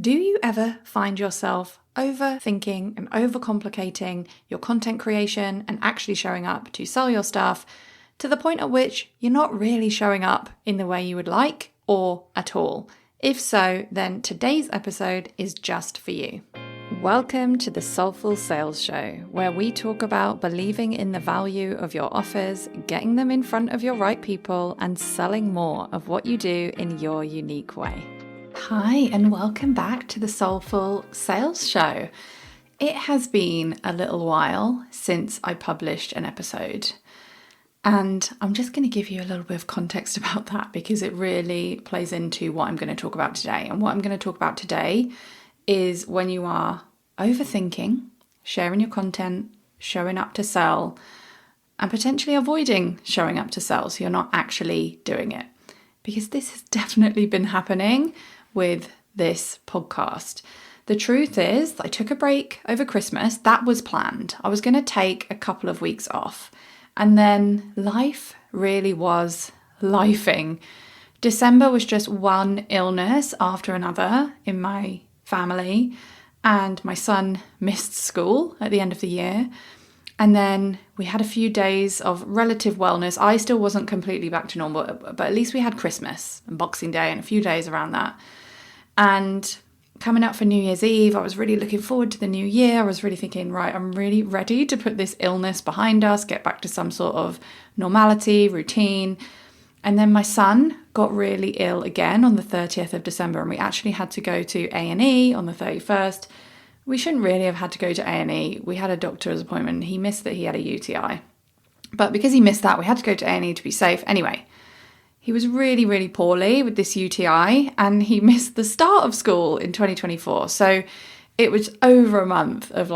Do you ever find yourself overthinking and overcomplicating your content creation and actually showing up to sell your stuff to the point at which you're not really showing up in the way you would like or at all? If so, then today's episode is just for you. Welcome to the Soulful Sales Show, where we talk about believing in the value of your offers, getting them in front of your right people, and selling more of what you do in your unique way. Hi, and welcome back to the Soulful Sales Show. It has been a little while since I published an episode, and I'm just going to give you a little bit of context about that because it really plays into what I'm going to talk about today. And what I'm going to talk about today is when you are overthinking, sharing your content, showing up to sell, and potentially avoiding showing up to sell so you're not actually doing it. Because this has definitely been happening with this podcast. The truth is, I took a break over Christmas. That was planned. I was going to take a couple of weeks off. And then life really was lifing. December was just one illness after another in my family. And my son missed school at the end of the year. And then we had a few days of relative wellness. I still wasn't completely back to normal, but at least we had Christmas and Boxing Day and a few days around that. And coming up for New Year's Eve, I was really looking forward to the new year. I was really thinking, right, I'm really ready to put this illness behind us, get back to some sort of normality, routine. And then my son got really ill again on the 30th of December, and we actually had to go to A&E on the 31st. We shouldn't really have had to go to A&E. We had a doctor's appointment. He missed that he had a UTI. But because he missed that, we had to go to A&E to be safe. Anyway, he was really, really poorly with this UTI, and he missed the start of school in 2024. So it was over a month of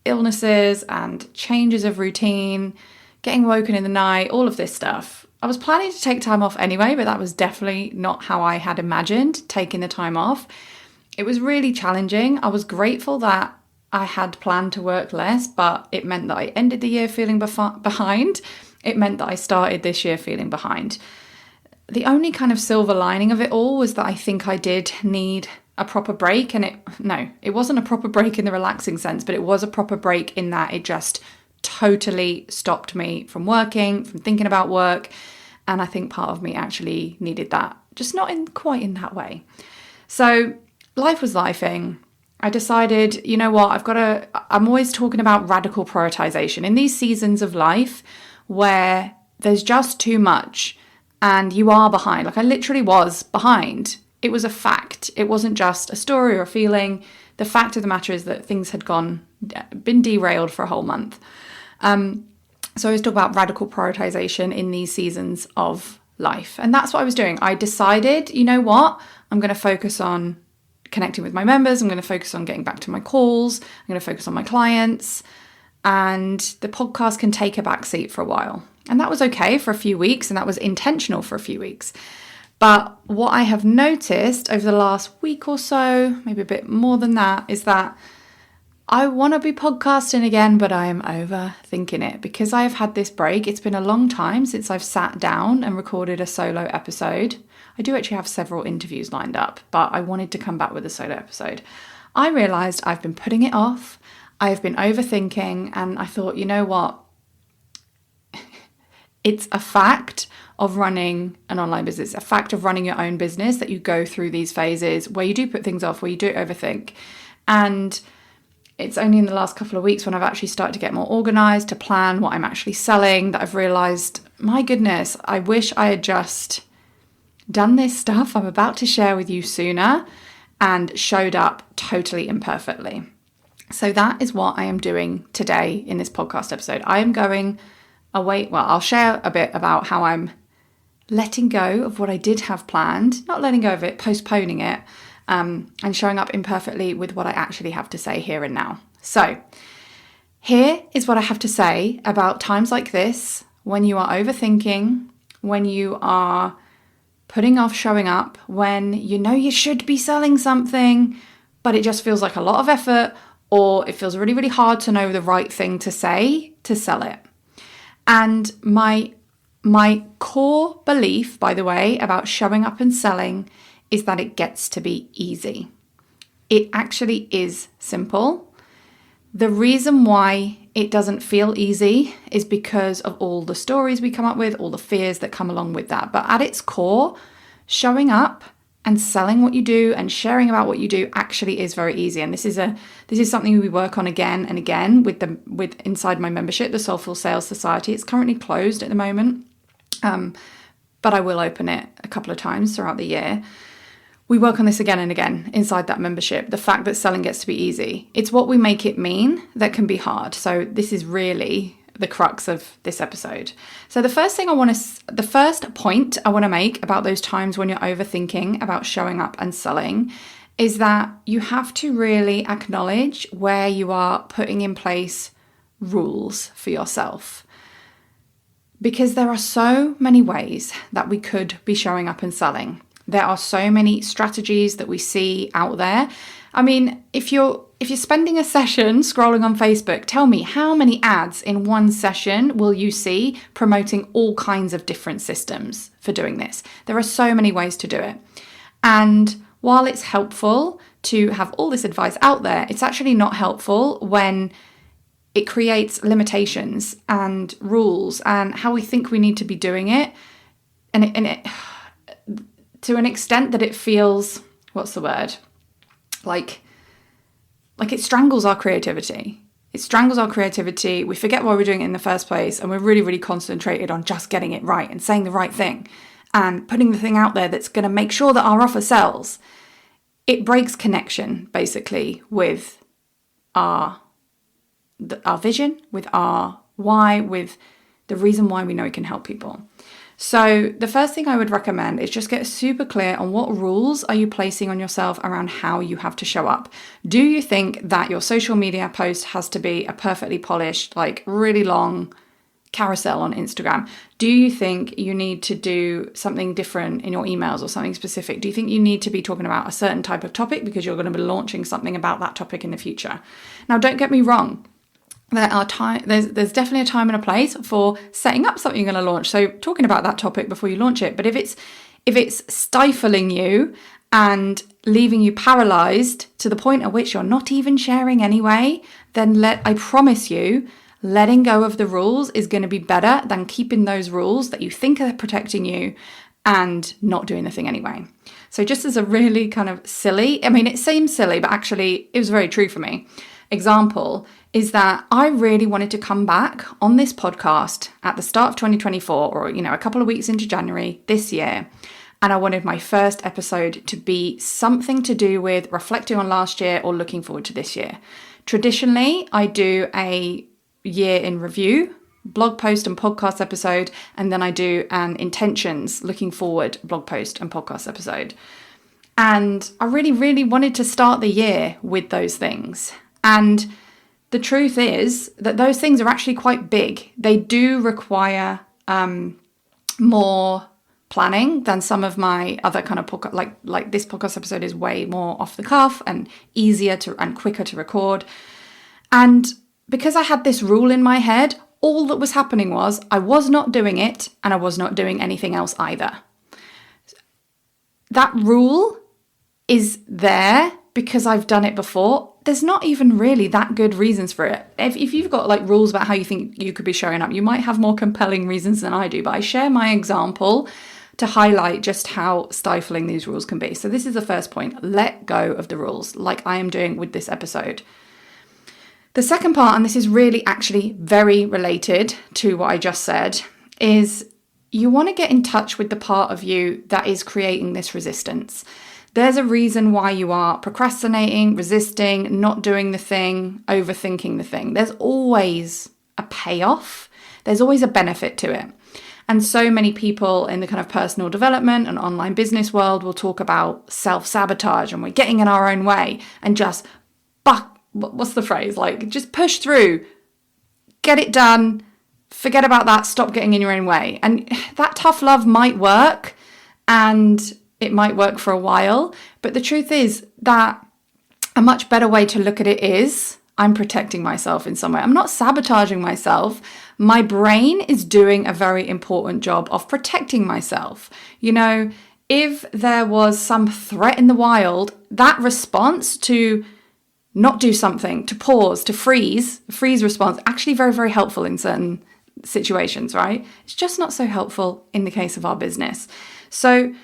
illnesses and changes of routine, getting woken in the night, all of this stuff. I was planning to take time off anyway, but that was definitely not how I had imagined taking the time off. It was really challenging. I was grateful that I had planned to work less, but it meant that I ended the year feeling behind. It meant that I started this year feeling behind. The only kind of silver lining of it all was that I think I did need a proper break. And it wasn't a proper break in the relaxing sense, but it was a proper break in that it just totally stopped me from working, from thinking about work. And I think part of me actually needed that, just not quite in that way. So life was lifing. I decided, you know what, I'm always talking about radical prioritization in these seasons of life where there's just too much and you are behind. I literally was behind. It was a fact. It wasn't just a story or a feeling. The fact of the matter is that things had been derailed for a whole month. So I was talking about radical prioritization in these seasons of life. And that's what I was doing. I decided, you know what, I'm going to focus on connecting with my members. I'm going to focus on getting back to my calls. I'm going to focus on my clients. And the podcast can take a backseat for a while. And that was okay for a few weeks. And that was intentional for a few weeks. But what I have noticed over the last week or so, maybe a bit more than that, is that I want to be podcasting again, but I am overthinking it because I have had this break. It's been a long time since I've sat down and recorded a solo episode. I do actually have several interviews lined up, but I wanted to come back with a solo episode. I realised I've been putting it off. I've been overthinking, and I thought, you know what? It's a fact of running an online business, a fact of running your own business that you go through these phases where you do put things off, where you do overthink. And it's only in the last couple of weeks when I've actually started to get more organised, to plan what I'm actually selling, that I've realised, my goodness, I wish I had just done this stuff I'm about to share with you sooner and showed up totally imperfectly. So that is what I am doing today in this podcast episode. I am going away. Well, I'll share a bit about how I'm letting go of what I did have planned, not letting go of it, postponing it, and showing up imperfectly with what I actually have to say here and now. So here is what I have to say about times like this, when you are overthinking, when you are putting off showing up, when you know you should be selling something, but it just feels like a lot of effort, or it feels really, really hard to know the right thing to say to sell it. And my core belief, by the way, about showing up and selling is that it gets to be easy. it actually is simple. The reason why it doesn't feel easy is because of all the stories we come up with, all the fears that come along with that. But at its core, showing up and selling what you do and sharing about what you do actually is very easy. And this is something we work on again and again with inside my membership, the Soulful Sales Society. It's currently closed at the moment, but I will open it a couple of times throughout the year. We work on this again and again inside that membership, the fact that selling gets to be easy. It's what we make it mean that can be hard. So this is really the crux of this episode. So the first point I want to make about those times when you're overthinking about showing up and selling is that you have to really acknowledge where you are putting in place rules for yourself. Because there are so many ways that we could be showing up and selling. There are so many strategies that we see out there. I mean, if you're spending a session scrolling on Facebook, tell me how many ads in one session will you see promoting all kinds of different systems for doing this? There are so many ways to do it. And while it's helpful to have all this advice out there, it's actually not helpful when it creates limitations and rules and how we think we need to be doing it. And it to an extent that it feels, what's the word? Like it strangles our creativity. It strangles our creativity. We forget why we're doing it in the first place. And we're really, really concentrated on just getting it right and saying the right thing and putting the thing out there that's going to make sure that our offer sells. It breaks connection, basically, with our vision, with our why, with the reason why we know it can help people. So the first thing I would recommend is just get super clear on what rules are you placing on yourself around how you have to show up. Do you think that your social media post has to be a perfectly polished, like really long carousel on Instagram? Do you think you need to do something different in your emails or something specific? Do you think you need to be talking about a certain type of topic because you're going to be launching something about that topic in the future? Now, don't get me wrong. There's definitely a time and a place for setting up something you're going to launch. So talking about that topic before you launch it. But if it's stifling you and leaving you paralyzed to the point at which you're not even sharing anyway, then I promise you, letting go of the rules is going to be better than keeping those rules that you think are protecting you and not doing the thing anyway. So just as a really kind of silly, I mean, it seems silly, but actually it was very true for me, example is that I really wanted to come back on this podcast at the start of 2024 or, a couple of weeks into January this year. And I wanted my first episode to be something to do with reflecting on last year or looking forward to this year. Traditionally, I do a year in review blog post and podcast episode, and then I do an intentions looking forward blog post and podcast episode. And I really, really wanted to start the year with those things. And the truth is that those things are actually quite big. They do require more planning than some of my other kind of podcast. Like this podcast episode is way more off the cuff and easier and quicker to record. And because I had this rule in my head, all that was happening was I was not doing it and I was not doing anything else either. That rule is there because I've done it before. There's not even really that good reasons for it. If you've got like rules about how you think you could be showing up, you might have more compelling reasons than I do, but I share my example to highlight just how stifling these rules can be. So this is the first point. Let go of the rules, like I am doing with this episode. The second part, and this is really actually very related to what I just said, is you want to get in touch with the part of you that is creating this resistance. There's a reason why you are procrastinating, resisting, not doing the thing, overthinking the thing. There's always a payoff. There's always a benefit to it. And so many people in the kind of personal development and online business world will talk about self-sabotage and we're getting in our own way and just what's the phrase? Like, just push through, get it done, forget about that, stop getting in your own way. And that tough love might work and it might work for a while. But the truth is that a much better way to look at it is I'm protecting myself in some way. I'm not sabotaging myself. My brain is doing a very important job of protecting myself. If there was some threat in the wild, that response to not do something, to pause, to freeze response, actually very, very helpful in certain situations, right? It's just not so helpful in the case of our business. So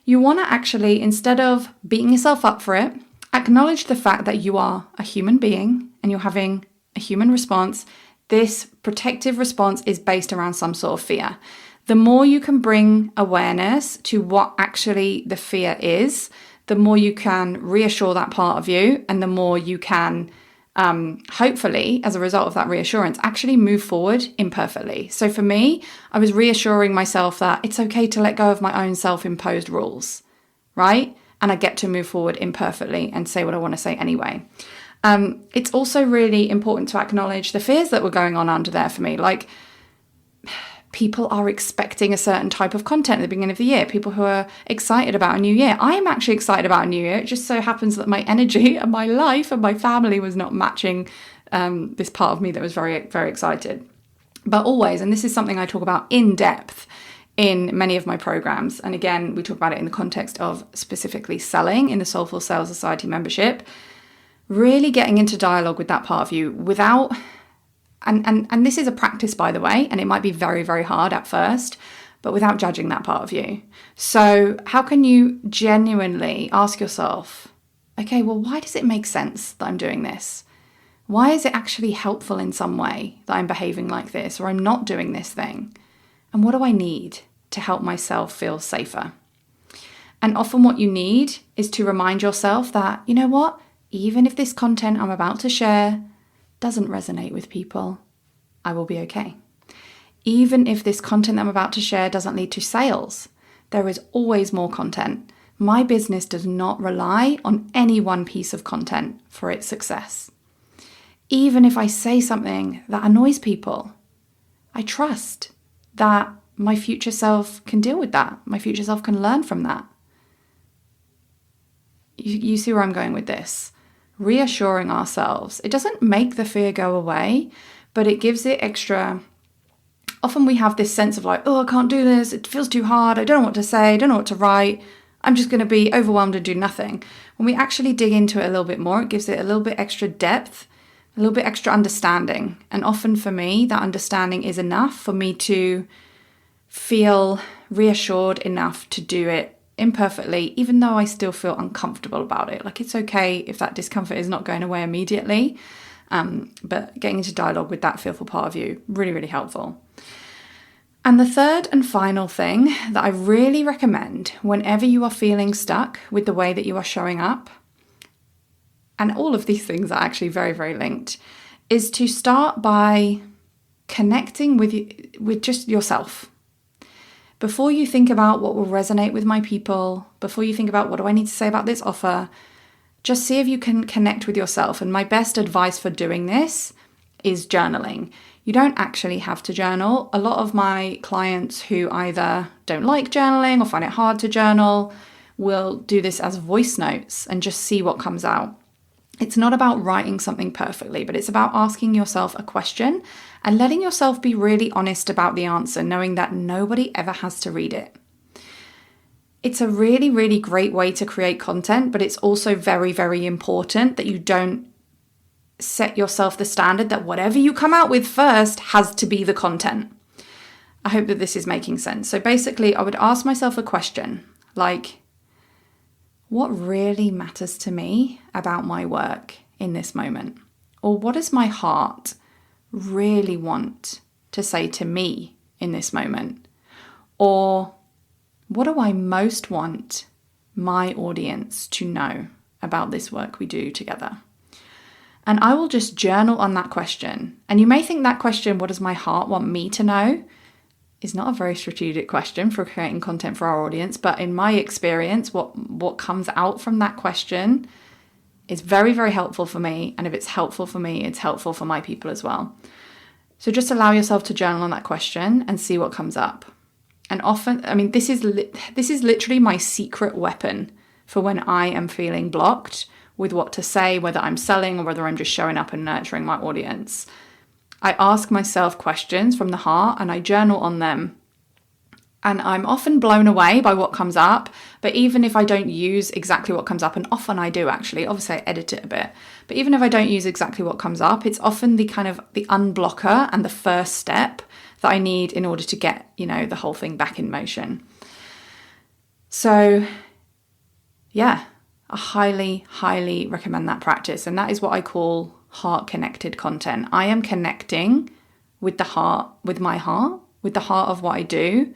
you want to actually, instead of beating yourself up for it, acknowledge the fact that you are a human being and you're having a human response. This protective response is based around some sort of fear. The more you can bring awareness to what actually the fear is, the more you can reassure that part of you, and the more you can, hopefully, as a result of that reassurance, actually move forward imperfectly. So for me, I was reassuring myself that it's okay to let go of my own self-imposed rules, right? And I get to move forward imperfectly and say what I want to say anyway. It's also really important to acknowledge the fears that were going on under there for me. Like, people are expecting a certain type of content at the beginning of the year. People who are excited about a new year. I am actually excited about a new year. It just so happens that my energy and my life and my family was not matching this part of me that was very, very excited. But always, and this is something I talk about in depth in many of my programs. And again, we talk about it in the context of specifically selling in the Soulful Sales Society membership. Really getting into dialogue with that part of you without... And this is a practice, by the way, and it might be very, very hard at first, but without judging that part of you. So how can you genuinely ask yourself, okay, well, why does it make sense that I'm doing this? Why is it actually helpful in some way that I'm behaving like this, or I'm not doing this thing? And what do I need to help myself feel safer? And often what you need is to remind yourself that, you know what, even if this content I'm about to share doesn't resonate with people, I will be okay. Even if this content I'm about to share doesn't lead to sales, there is always more content. My business does not rely on any one piece of content for its success. Even if I say something that annoys people, I trust that my future self can deal with that. My future self can learn from that. You see where I'm going with this? Reassuring ourselves. It doesn't make the fear go away, but it gives it extra. Often we have this sense of like, oh, I can't do this. It feels too hard. I don't know what to say. I don't know what to write. I'm just going to be overwhelmed and do nothing. When we actually dig into it a little bit more, it gives it a little bit extra depth, a little bit extra understanding. And often for me, that understanding is enough for me to feel reassured enough to do it imperfectly, even though I still feel uncomfortable about it. Like, it's okay if that discomfort is not going away immediately, but getting into dialogue with that fearful part of you, really, really helpful. And the third and final thing that I really recommend whenever you are feeling stuck with the way that you are showing up, and all of these things are actually very, very linked, is to start by connecting with just yourself. Before you think about what will resonate with my people, before you think about what do I need to say about this offer, just see if you can connect with yourself. And my best advice for doing this is journaling. You don't actually have to journal. A lot of my clients who either don't like journaling or find it hard to journal will do this as voice notes and just see what comes out. It's not about writing something perfectly, but it's about asking yourself a question and letting yourself be really honest about the answer, knowing that nobody ever has to read it. It's a really, really great way to create content, but it's also very, very important that you don't set yourself the standard that whatever you come out with first has to be the content. I hope that this is making sense. So basically, I would ask myself a question like, what really matters to me about my work in this moment? Or what does my heart really want to say to me in this moment? Or what do I most want my audience to know about this work we do together? And I will just journal on that question. And you may think that question, what does my heart want me to know, is not a very strategic question for creating content for our audience. But in my experience, what comes out from that question is very, very helpful for me. And if it's helpful for me, it's helpful for my people as well. So just allow yourself to journal on that question and see what comes up. And often, I mean, this is literally my secret weapon for when I am feeling blocked with what to say, whether I'm selling or whether I'm just showing up and nurturing my audience. I ask myself questions from the heart and I journal on them. And I'm often blown away by what comes up. But even if I don't use exactly what comes up, and often I do actually, obviously I edit it a bit, but even if I don't use exactly what comes up, it's often the kind of the unblocker and the first step that I need in order to get, the whole thing back in motion. So yeah, I highly, highly recommend that practice. And that is what I call heart-connected content. I am connecting with the heart, with my heart, with the heart of what I do.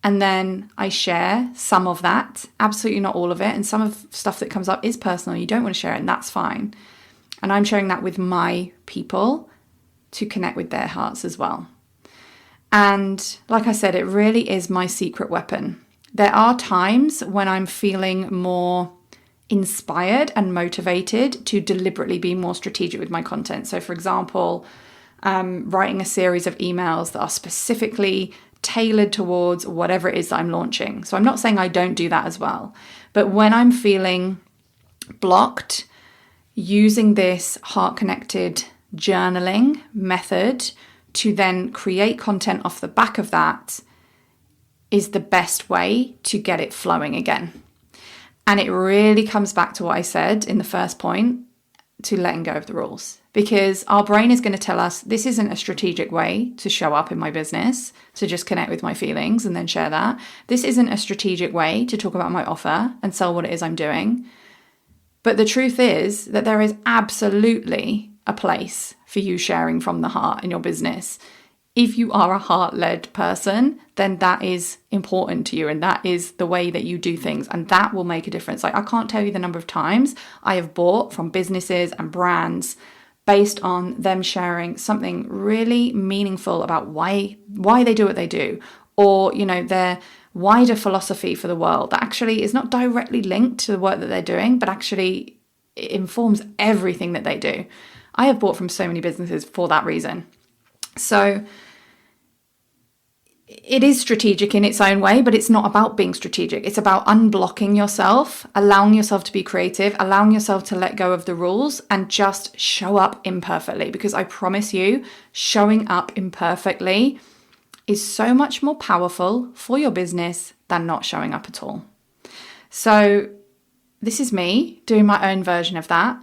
And then I share some of that, absolutely not all of it. And some of stuff that comes up is personal. You don't want to share it, and that's fine. And I'm sharing that with my people to connect with their hearts as well. And like I said, it really is my secret weapon. There are times when I'm feeling more inspired and motivated to deliberately be more strategic with my content. So for example, writing a series of emails that are specifically tailored towards whatever it is that I'm launching. So I'm not saying I don't do that as well. But when I'm feeling blocked, using this heart-connected journaling method to then create content off the back of that is the best way to get it flowing again. And it really comes back to what I said in the first point, to letting go of the rules. Because our brain is going to tell us this isn't a strategic way to show up in my business, to just connect with my feelings and then share that. This isn't a strategic way to talk about my offer and sell what it is I'm doing. But the truth is that there is absolutely a place for you sharing from the heart in your business. If you are a heart-led person, then that is important to you, and that is the way that you do things, and that will make a difference. Like, I can't tell you the number of times I have bought from businesses and brands based on them sharing something really meaningful about why they do what they do, or their wider philosophy for the world that actually is not directly linked to the work that they're doing, but actually it informs everything that they do. I have bought from so many businesses for that reason. So it is strategic in its own way, but it's not about being strategic. It's about unblocking yourself, allowing yourself to be creative, allowing yourself to let go of the rules and just show up imperfectly. Because I promise you, showing up imperfectly is so much more powerful for your business than not showing up at all. So this is me doing my own version of that.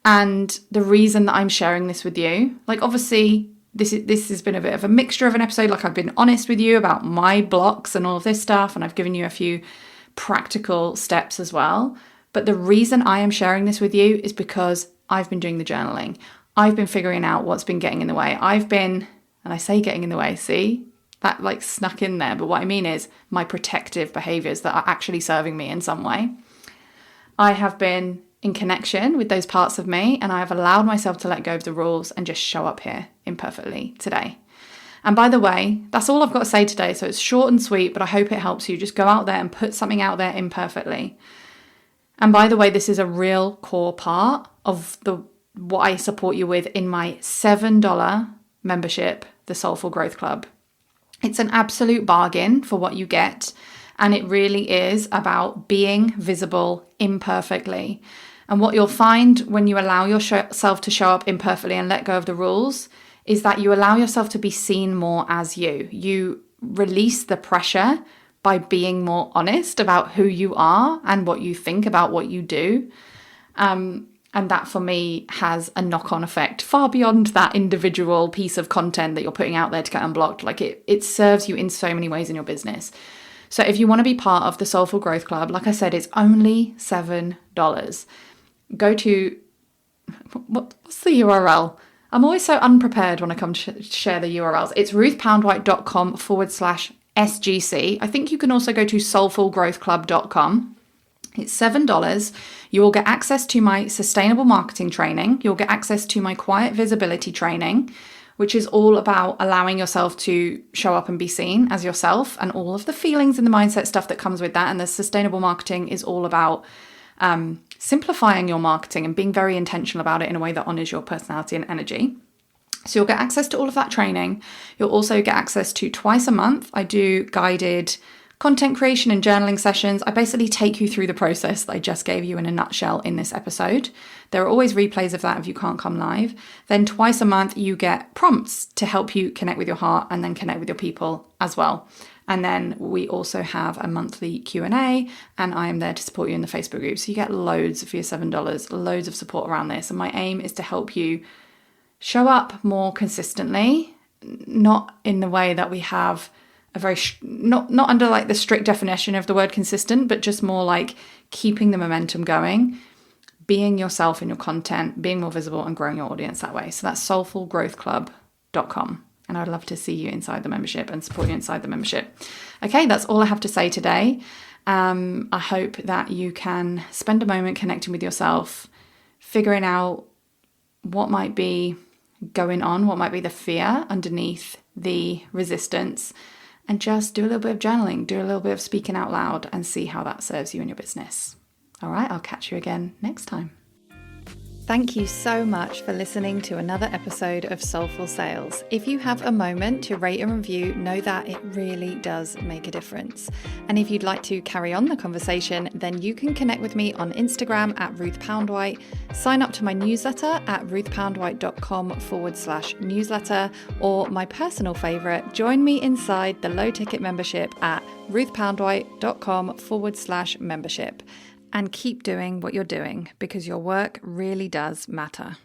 And the reason that I'm sharing this with you, like obviously this has been a bit of a mixture of an episode. Like, I've been honest with you about my blocks and all of this stuff, and I've given you a few practical steps as well. But the reason I am sharing this with you is because I've been doing the journaling. I've been figuring out what's been getting in the way. And I say getting in the way, see? That like snuck in there. But what I mean is my protective behaviors that are actually serving me in some way. I have been in connection with those parts of me, and I have allowed myself to let go of the rules and just show up here imperfectly today. And by the way, that's all I've got to say today. So it's short and sweet, but I hope it helps you. Just go out there and put something out there imperfectly. And by the way, this is a real core part of what I support you with in my $7 membership, the Soulful Growth Club. It's an absolute bargain for what you get. And it really is about being visible imperfectly. And what you'll find when you allow yourself to show up imperfectly and let go of the rules is that you allow yourself to be seen more as you. You release the pressure by being more honest about who you are and what you think about what you do. And that for me has a knock-on effect far beyond that individual piece of content that you're putting out there to get unblocked. Like it serves you in so many ways in your business. So if you want to be part of the Soulful Growth Club, like I said, it's only $7. Go to, what's the URL? I'm always so unprepared when I come to share the URLs. It's ruthpoundwhite.com/SGC. I think you can also go to soulfulgrowthclub.com. It's $7. You will get access to my sustainable marketing training. You'll get access to my quiet visibility training, which is all about allowing yourself to show up and be seen as yourself and all of the feelings and the mindset stuff that comes with that. And the sustainable marketing is all about simplifying your marketing and being very intentional about it in a way that honors your personality and energy. So you'll get access to all of that training. You'll also get access to twice a month. I do guided content creation and journaling sessions. I basically take you through the process that I just gave you in a nutshell in this episode. There are always replays of that if you can't come live. Then twice a month, you get prompts to help you connect with your heart and then connect with your people as well. And then we also have a monthly Q&A, and I am there to support you in the Facebook group. So you get loads for your $7, loads of support around this. And my aim is to help you show up more consistently, not in the way that we have a very, not under like the strict definition of the word consistent, but just more like keeping the momentum going, being yourself in your content, being more visible and growing your audience that way. So that's soulfulgrowthclub.com. And I'd love to see you inside the membership and support you inside the membership. Okay, that's all I have to say today. I hope that you can spend a moment connecting with yourself, figuring out what might be going on, what might be the fear underneath the resistance, and just do a little bit of journaling, do a little bit of speaking out loud, and see how that serves you in your business. All right, I'll catch you again next time. Thank you so much for listening to another episode of Soulful Sales. If you have a moment to rate and review, know that it really does make a difference. And if you'd like to carry on the conversation, then you can connect with me on Instagram at Ruth Poundwhite, sign up to my newsletter at ruthpoundwhite.com/newsletter, or my personal favorite, join me inside the low ticket membership at ruthpoundwhite.com/membership. And keep doing what you're doing, because your work really does matter.